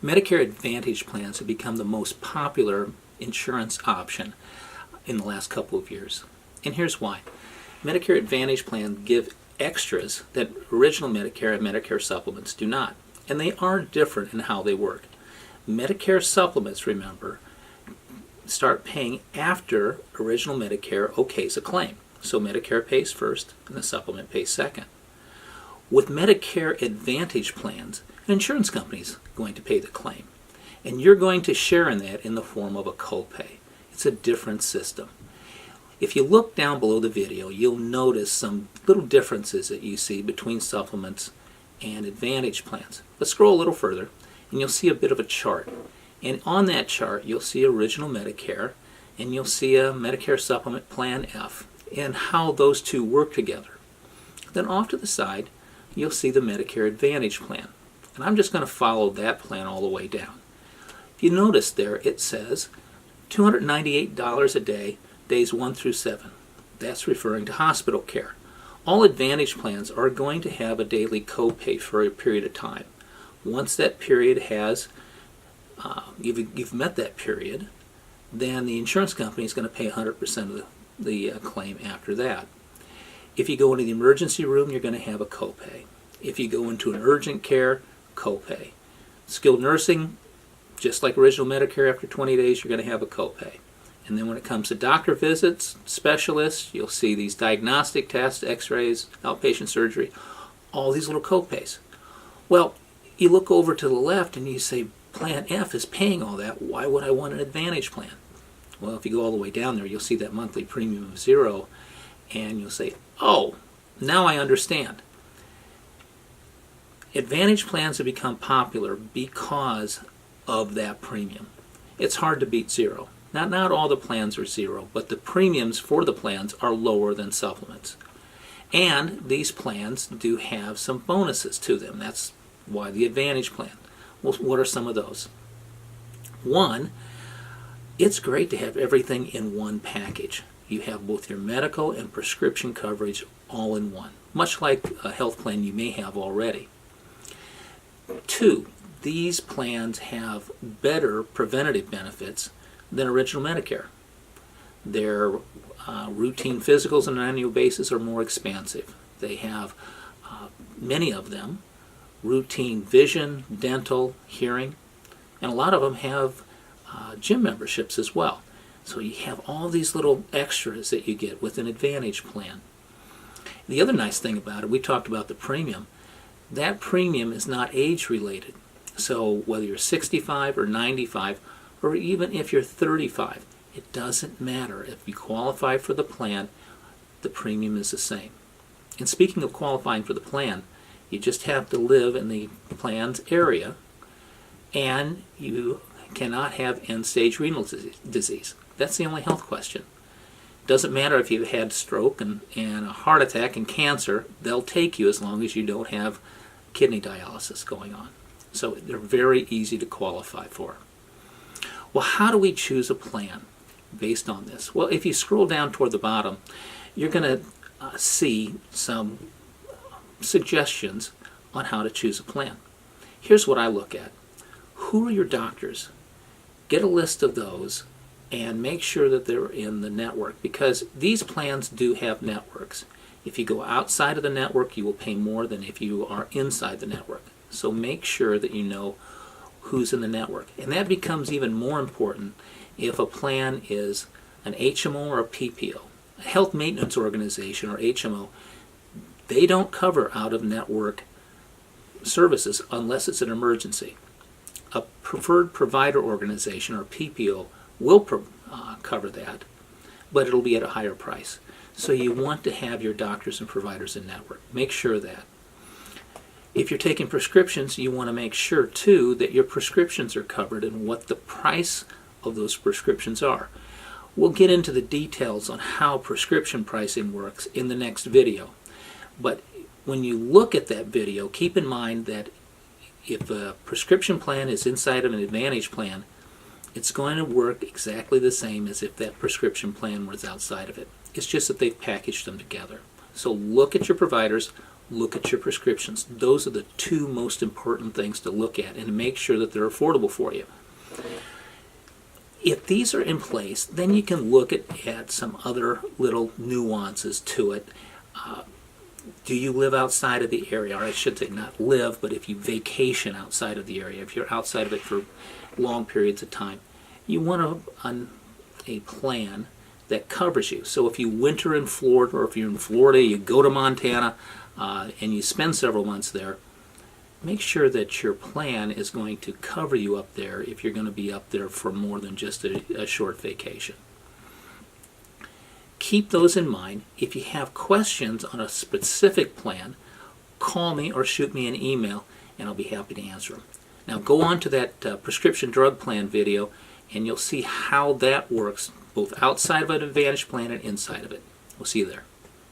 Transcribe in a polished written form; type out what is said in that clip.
Medicare Advantage plans have become the most popular insurance option in the last couple of years. And here's why. Medicare Advantage plans give extras that original Medicare and Medicare supplements do not. And they are different in how they work. Medicare supplements, remember, start paying after original Medicare okays a claim. So Medicare pays first and the supplement pays second. With Medicare Advantage plans, an insurance company is going to pay the claim. And you're going to share in that in the form of a copay. It's a different system. If you look down below the video, you'll notice some little differences that you see between supplements and Advantage plans. But scroll a little further and you'll see a bit of a chart. And on that chart you'll see original Medicare and you'll see a Medicare Supplement Plan F and how those two work together. Then off to the side you'll see the Medicare Advantage plan. And I'm just going to follow that plan all the way down. If you notice there it says $298 a day, days 1 through 7. That's referring to hospital care. All Advantage plans are going to have a daily copay for a period of time. Once that period has, you've met that period, then the insurance company is going to pay 100% of the claim after that. If you go into the emergency room, you're going to have a copay. If you go into an urgent care, copay. Skilled nursing, just like original Medicare, after 20 days, you're going to have a copay. And then when it comes to doctor visits, specialists, you'll see these diagnostic tests, x-rays, outpatient surgery, all these little copays. Well, you look over to the left and you say, Plan F is paying all that. Why would I want an Advantage plan? Well, if you go all the way down there, you'll see that monthly premium of $0, and you'll say, oh, now I understand. Advantage plans have become popular because of that premium. It's hard to beat $0. Not all the plans are $0, but the premiums for the plans are lower than supplements. And these plans do have some bonuses to them. That's why the Advantage plan. Well, what are some of those? One, it's great to have everything in one package. You have both your medical and prescription coverage all in one, much like a health plan you may have already. Two, these plans have better preventative benefits than original Medicare. Their routine physicals on an annual basis are more expansive. They have, many of them, routine vision, dental, hearing, and a lot of them have gym memberships as well. So you have all these little extras that you get with an Advantage plan. The other nice thing about it, we talked about the premium. That premium is not age related. So whether you're 65 or 95, or even if you're 35, it doesn't matter. If you qualify for the plan, the premium is the same. And speaking of qualifying for the plan, you just have to live in the plan's area, and you cannot have end-stage renal disease. That's the only health question. Doesn't matter if you've had stroke and a heart attack and cancer, they'll take you as long as you don't have kidney dialysis going on. So they're very easy to qualify for. Well, how do we choose a plan based on this? Well, if you scroll down toward the bottom, you're going to see some suggestions on how to choose a plan. Here's what I look at. Who are your doctors? Get a list of those and make sure that they're in the network, because these plans do have networks. If you go outside of the network, you will pay more than if you are inside the network. So make sure that you know who's in the network. And that becomes even more important if a plan is an HMO or a PPO. A health maintenance organization, or HMO, they don't cover out-of-network services unless it's an emergency. A preferred provider organization, or PPO, will cover that, but it'll be at a higher price. So you want to have your doctors and providers in network. Make sure of that. If you're taking prescriptions, you want to make sure too that your prescriptions are covered and what the price of those prescriptions are. We'll get into the details on how prescription pricing works in the next video. But when you look at that video, keep in mind that if a prescription plan is inside of an Advantage plan, it's going to work exactly the same as if that prescription plan was outside of it. It's just that they've packaged them together. So look at your providers, look at your prescriptions. Those are the two most important things to look at and make sure that they're affordable for you. If these are in place, then you can look at some other little nuances to it. Do you live outside of the area? Or I should say not live, but if you vacation outside of the area, if you're outside of it for long periods of time, you want a plan that covers you. So if you winter in Florida, or if you're in Florida, you go to Montana, and you spend several months there, make sure that your plan is going to cover you up there if you're going to be up there for more than just a short vacation. Keep those in mind. If you have questions on a specific plan, call me or shoot me an email and I'll be happy to answer them. Now go on to that prescription drug plan video and you'll see how that works both outside of an Advantage plan and inside of it. We'll see you there.